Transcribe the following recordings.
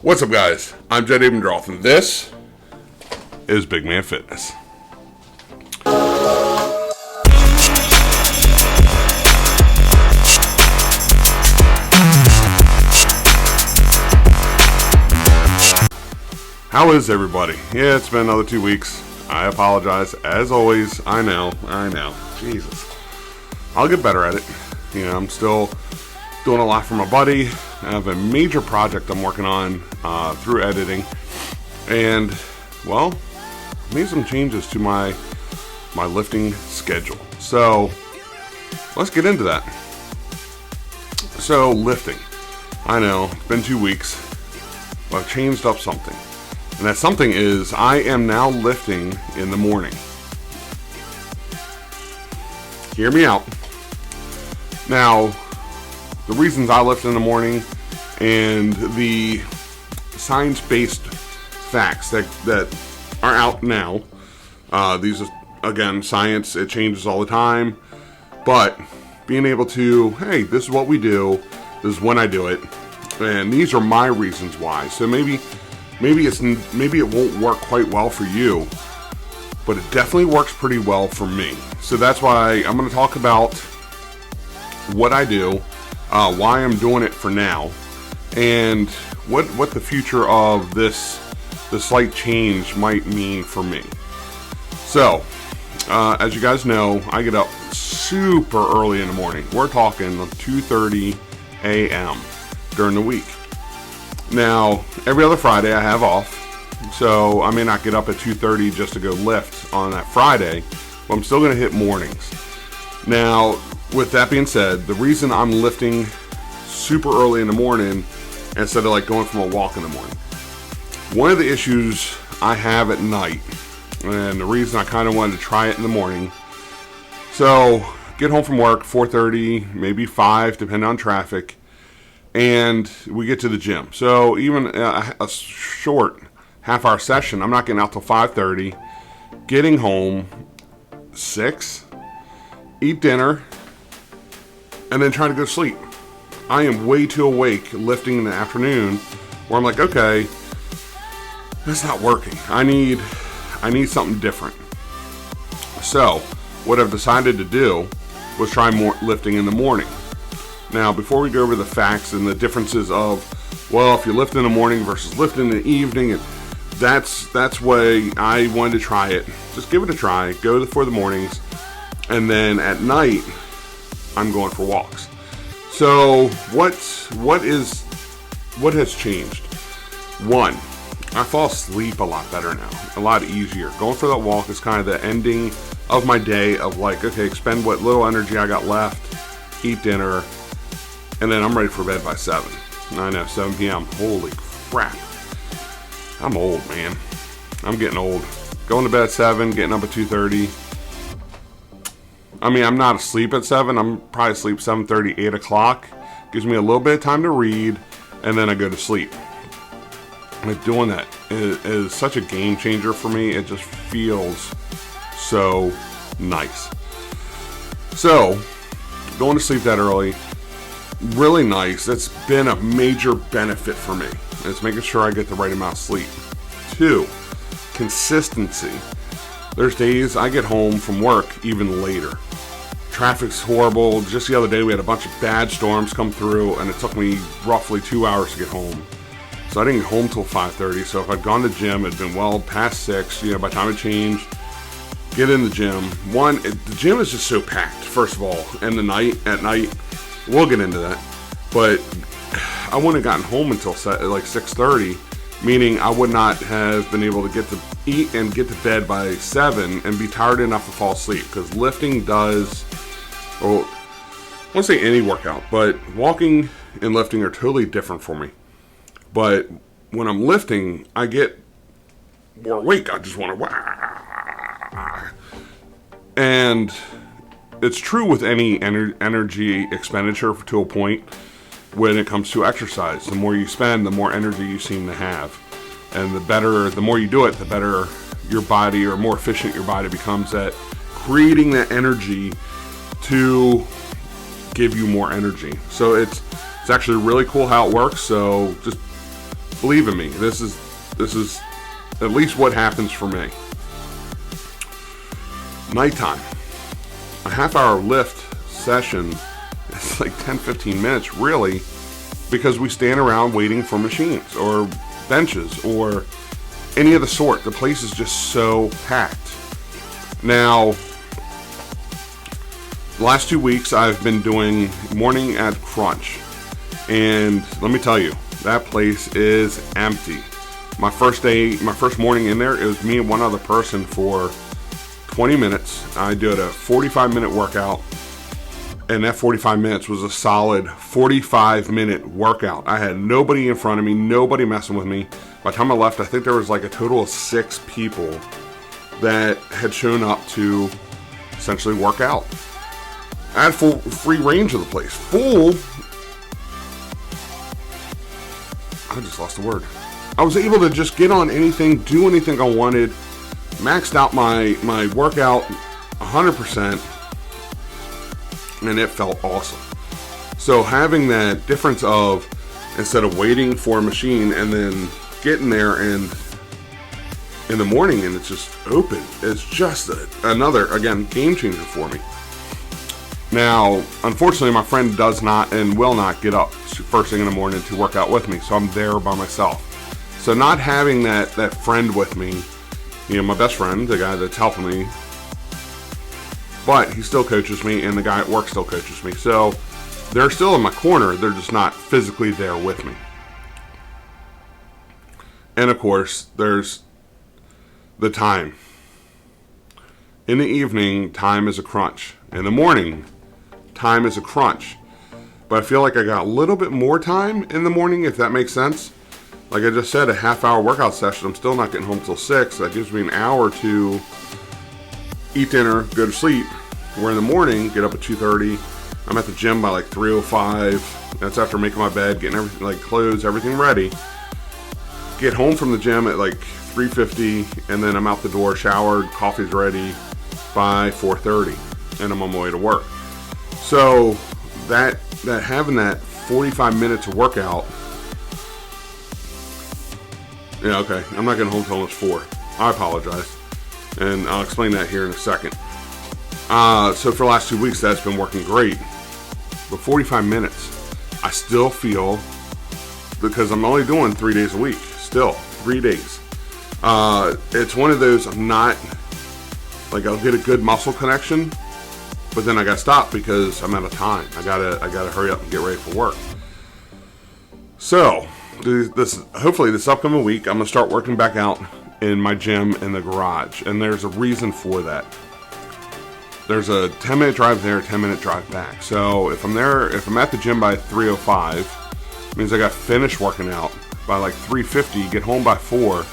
What's up, guys? I'm Jed Abendroth, and this is Big Man Fitness. How is everybody? Yeah, it's been another 2 weeks. I apologize. As always, I know. Jesus. I'll get better at it. I'm still doing a lot for my buddy. I have a major project I'm working on through editing. And, well, made some changes to my lifting schedule. So, let's get into that. So, lifting. I know, it's been 2 weeks. But I've changed up something. And that something is, I am now lifting in the morning. Hear me out. Now, the reasons I lift in the morning and the science-based facts that are out now. These are, again, science. It changes all the time. But being able to, hey, this is what we do. This is when I do it. And these are my reasons why. So maybe it won't work quite well for you, but it definitely works pretty well for me. So that's why I'm going to talk about what I do, why I'm doing it for now, and what the future of the slight change might mean for me. So, as you guys know, I get up super early in the morning. We're talking 2:30 a.m. during the week. Now, every other Friday I have off, so I may not get up at 2:30 just to go lift on that Friday, but I'm still going to hit mornings. Now, with that being said, the reason I'm lifting super early in the morning instead of like going from a walk in the morning, one of the issues I have at night, and the reason I kind of wanted to try it in the morning, so get home from work 4:30, maybe 5, depending on traffic, and we get to the gym. So even a short half-hour session, I'm not getting out till 5:30, getting home 6, eat dinner, and then trying to go to sleep. I am way too awake lifting in the afternoon where I'm like, okay, that's not working. I need something different. So what I've decided to do was try more lifting in the morning. Now, before we go over the facts and the differences of, well, if you lift in the morning versus lift in the evening, that's why I wanted to try it. Just give it a try. Go for the mornings, and then at night, I'm going for walks. So what has changed? One, I fall asleep a lot better now, a lot easier. Going for that walk is kind of the ending of my day of like, okay, expend what little energy I got left, eat dinner, and then I'm ready for bed by 7. I know, 7 p.m. Holy crap. I'm old, man. I'm getting old. Going to bed at 7, getting up at 2:30. I mean, I'm not asleep at 7. I'm probably asleep 7:30, 8 o'clock. Gives me a little bit of time to read, and then I go to sleep. Like, doing that is such a game changer for me. It just feels so nice. So, going to sleep that early, really nice. That's been a major benefit for me. It's making sure I get the right amount of sleep. 2, consistency. There's days I get home from work even later. Traffic's horrible. Just the other day we had a bunch of bad storms come through, and it took me roughly 2 hours to get home. So I didn't get home till 5:30. So if I'd gone to the gym, it'd been well past 6. By the time I changed, get in the gym. The gym is just so packed, first of all. And at night, we'll get into that. But I wouldn't have gotten home until like 6:30, meaning I would not have been able to get to eat and get to bed by 7 and be tired enough to fall asleep. Because lifting does, well, I won't say any workout, but walking and lifting are totally different for me. But when I'm lifting, I get more awake. I just want to, and it's true with any energy expenditure to a point. When it comes to exercise, the more you spend, the more energy you seem to have, and the more you do it, the better your body, or more efficient your body becomes at creating that energy to give you more energy. So it's actually really cool how it works. So just Believe in me, this is at least what happens for me. Nighttime. A half-hour lift session is like 10-15 minutes, really, because we stand around waiting for machines or benches or any of the sort. The place is just so packed. Now, the last 2 weeks I've been doing morning at Crunch, and let me tell you, that place is empty. My first morning in there, it was me and one other person for 20 minutes. I did a 45-minute workout, and that 45 minutes was a solid 45-minute workout. I had nobody in front of me, nobody messing with me. By the time I left, I think there was like a total of 6 people that had shown up to essentially work out. I had full free range of the place. I just lost the word. I was able to just get on anything, do anything I wanted, maxed out my workout 100%, and it felt awesome. So having that difference of, instead of waiting for a machine and then getting there and in the morning and it's just open, it's just another, again, game changer for me. Now, unfortunately, my friend does not and will not get up first thing in the morning to work out with me, so I'm there by myself. So not having that friend with me, my best friend, the guy that's helping me, but he still coaches me, and the guy at work still coaches me. So they're still in my corner, they're just not physically there with me. And of course, there's the time. In the evening, time is a crunch. In the morning, time is a crunch. But I feel like I got a little bit more time in the morning, if that makes sense. Like I just said, a half-hour workout session, I'm still not getting home till 6. That gives me an hour to eat dinner, go to sleep. Where in the morning, get up at 2:30. I'm at the gym by like 3:05. That's after making my bed, getting everything, like clothes, everything ready. Get home from the gym at like 3:50, and then I'm out the door, showered, coffee's ready by 4:30, and I'm on my way to work. So that having that 45 minutes of workout, yeah, okay, I'm not getting home till almost 4. I apologize, and I'll explain that here in a second. So for the last 2 weeks, that's been working great. But 45 minutes, I still feel, because I'm only doing 3 days a week, still 3 days. It's one of those, I'm not, like, I'll get a good muscle connection, but then I gotta stop because I'm out of time. I gotta hurry up and get ready for work. So hopefully this upcoming week, I'm gonna start working back out in my gym in the garage, and there's a reason for that. There's a 10-minute drive there, 10-minute drive back. So if I'm at the gym by 3:05, it means I got finished working out by like 3:50, get home by 4,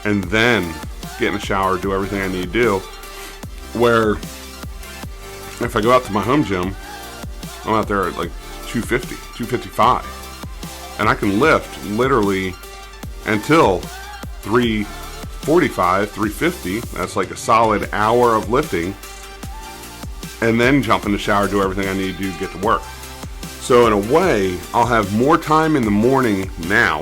and then get in the shower, do everything I need to do. Where if I go out to my home gym, I'm out there at like 2:50, 2:55, and I can lift literally until 3:45, 3:50. That's like a solid hour of lifting, and then jump in the shower, do everything I need to do to get to work. So in a way, I'll have more time in the morning now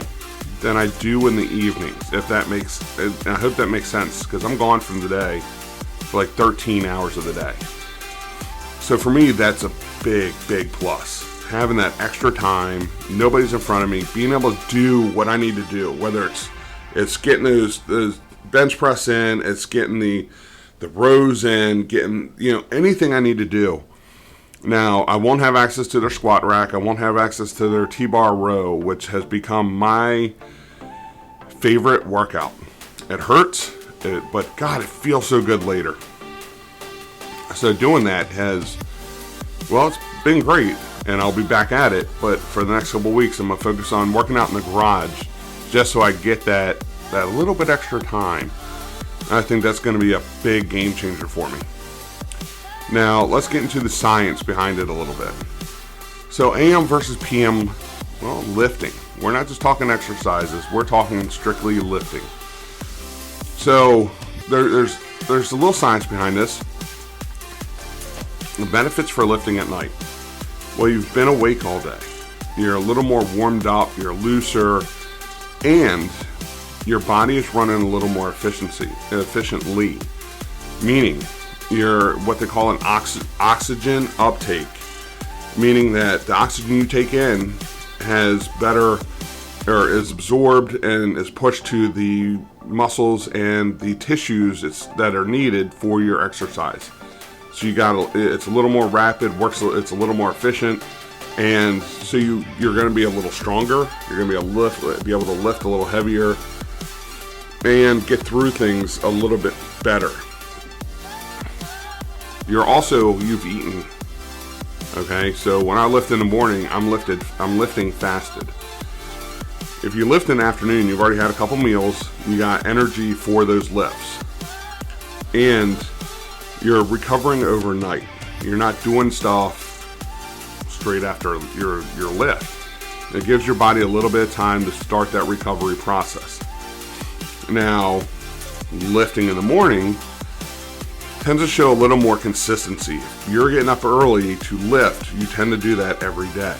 than I do in the evenings, if that makes, I hope that makes sense, because I'm gone from the day for like 13 hours of the day. So for me, that's a big, big plus. Having that extra time, nobody's in front of me, being able to do what I need to do, whether it's getting those bench press in, it's getting the rows in, getting, anything I need to do. Now, I won't have access to their squat rack. I won't have access to their T-bar row, which has become my favorite workout. It hurts, but God, it feels so good later. So doing that it's been great, and I'll be back at it. But for the next couple of weeks, I'm going to focus on working out in the garage just so I get that little bit extra time. I think that's going to be a big game changer for me. Now, let's get into the science behind it a little bit. So AM versus PM, lifting. We're not just talking exercises, we're talking strictly lifting. So there's a little science behind this. The benefits for lifting at night. Well, you've been awake all day. You're a little more warmed up, you're looser, and your body is running a little more efficiently, meaning your what they call an oxygen uptake, meaning that the oxygen you take in has better or is absorbed and is pushed to the muscles and the tissues that are needed for your exercise. So it's a little more rapid, it's a little more efficient, and so you're going to be a little stronger. You're going to be able to lift a little heavier and get through things a little bit better. You've eaten. Okay, so when I lift in the morning, I'm lifting fasted. If you lift in the afternoon, you've already had a couple meals, you got energy for those lifts, and you're recovering overnight. You're not doing stuff straight after your lift. It gives your body a little bit of time to start that recovery process. Now, lifting in the morning tends to show a little more consistency. If you're getting up early to lift, you tend to do that every day.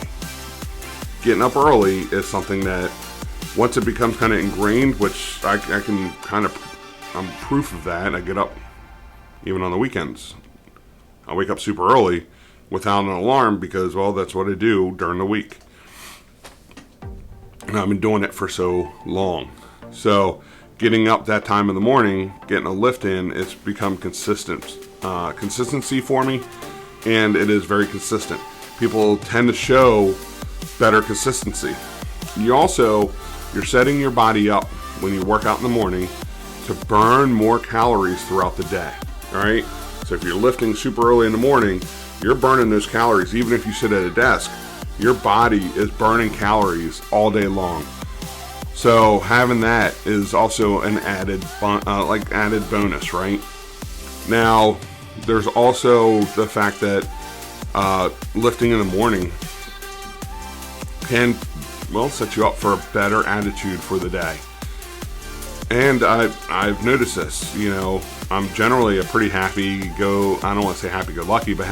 Getting up early is something that once it becomes kind of ingrained, which I'm proof of that. I get up even on the weekends. I wake up super early without an alarm because, well, that's what I do during the week. And I've been doing it for so long. So getting up that time in the morning, getting a lift in, it's become consistency for me, and it is very consistent. People tend to show better consistency. You're setting your body up when you work out in the morning to burn more calories throughout the day. All right. So if you're lifting super early in the morning, you're burning those calories. Even if you sit at a desk, your body is burning calories all day long. So having that is also an added bonus, right? Now, there's also the fact that lifting in the morning can set you up for a better attitude for the day. And I've noticed this. I'm generally a pretty I don't want to say happy-go-lucky, but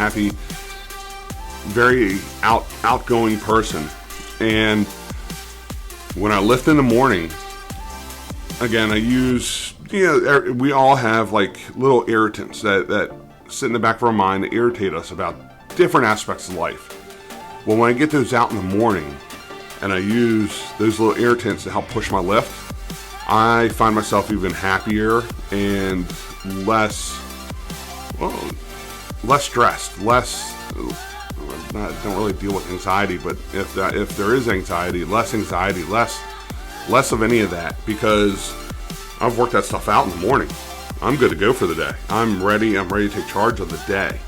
very outgoing person. And when I lift in the morning, again, I use, we all have like little irritants that sit in the back of our mind that irritate us about different aspects of life. Well, when I get those out in the morning and I use those little irritants to help push my lift, I find myself even happier and less stressed, don't really deal with anxiety, but if there is anxiety, less of any of that, because I've worked that stuff out in the morning. I'm good to go for the day. I'm ready to take charge of the day.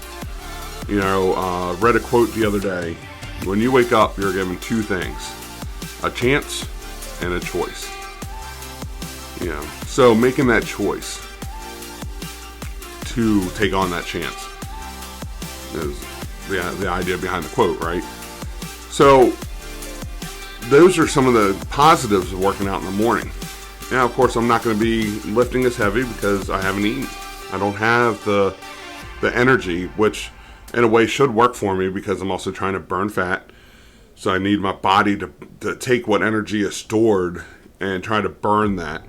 Read a quote the other day. When you wake up, you're given two things: a chance and a choice. So making that choice to take on that chance is the idea behind the quote, right? So those are some of the positives of working out in the morning. Now, of course, I'm not going to be lifting as heavy because I haven't eaten. I don't have the energy, which in a way should work for me because I'm also trying to burn fat. So I need my body to take what energy is stored and try to burn that.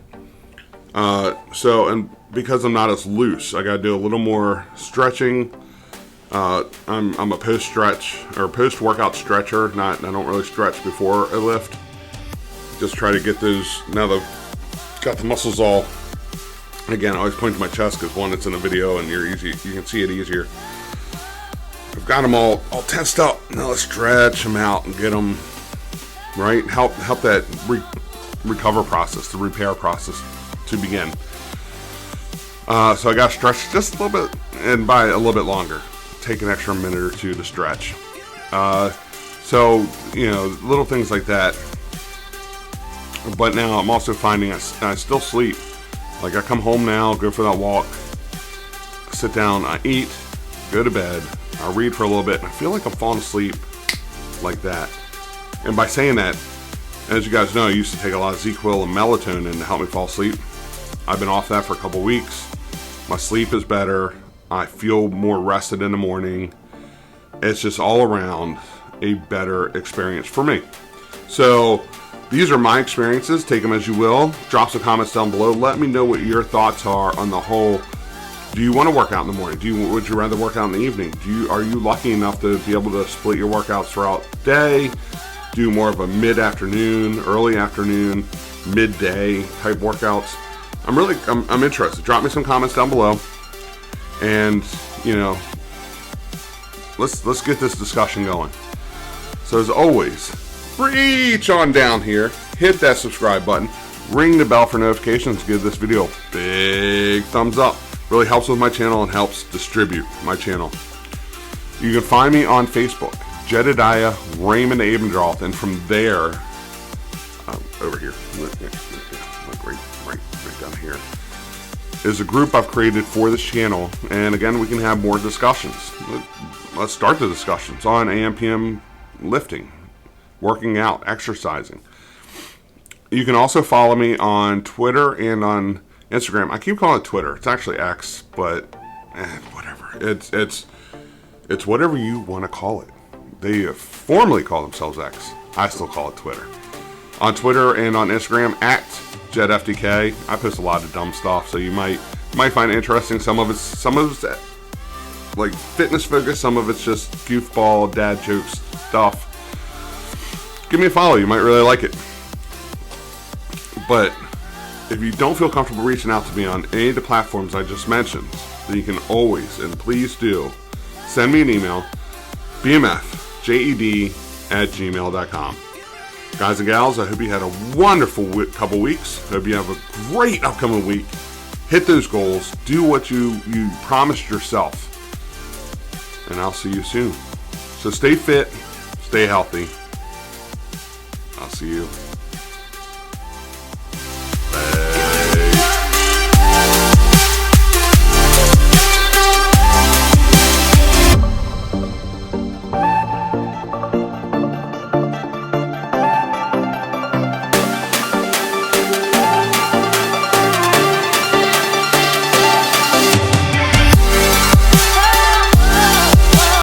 And because I'm not as loose, I got to do a little more stretching. I'm a post workout stretcher. I don't really stretch before I lift. Just try to get those. Now I've got the muscles all. Again, I always point to my chest because one, it's in the video and you can see it easier. I've got them all tensed up. Now let's stretch them out and get them right. Help that recover process, the repair process to begin. So I got to stretch just a little bit, and by a little bit longer. Take an extra minute or two to stretch. Little things like that. But now I'm also finding I still sleep. Like I come home now, go for that walk, sit down, I eat, go to bed, I read for a little bit, and I feel like I'm falling asleep like that. And by saying that, as you guys know, I used to take a lot of ZzzQuil and melatonin to help me fall asleep. I've been off that for a couple weeks. My sleep is better. I feel more rested in the morning. It's just all around a better experience for me. So these are my experiences. Take them as you will. Drop some comments down below. Let me know what your thoughts are on the whole. Do you want to work out in the morning? Would you rather work out in the evening? Are you lucky enough to be able to split your workouts throughout the day? Do more of a mid-afternoon, early afternoon, midday type workouts? I'm interested. Drop me some comments down below, and let's get this discussion going. So as always, reach on down here, hit that subscribe button, ring the bell for notifications, give this video a big thumbs up. Really helps with my channel and helps distribute my channel. You can find me on Facebook, Jedediah Raymond Abendroth, and from there, over here, right down here, is a group I've created for this channel, and again, we can have more discussions. Let's start the discussions on AM, PM lifting, working out, exercising. You can also follow me on Twitter and on Instagram. I keep calling it Twitter. It's actually X, but whatever. It's whatever you want to call it. They formerly call themselves X. I still call it Twitter. On Twitter and on Instagram at JedFDK. I post a lot of dumb stuff, so you might find it interesting. Some of it's like fitness focused. Some of it's just goofball dad jokes stuff. Give me a follow. You might really like it. But if you don't feel comfortable reaching out to me on any of the platforms I just mentioned, then you can always, and please do, send me an email, bmfjed@gmail.com. Guys and gals, I hope you had a wonderful couple weeks. Hope you have a great upcoming week. Hit those goals. Do what you promised yourself. And I'll see you soon. So stay fit, stay healthy. I'll see you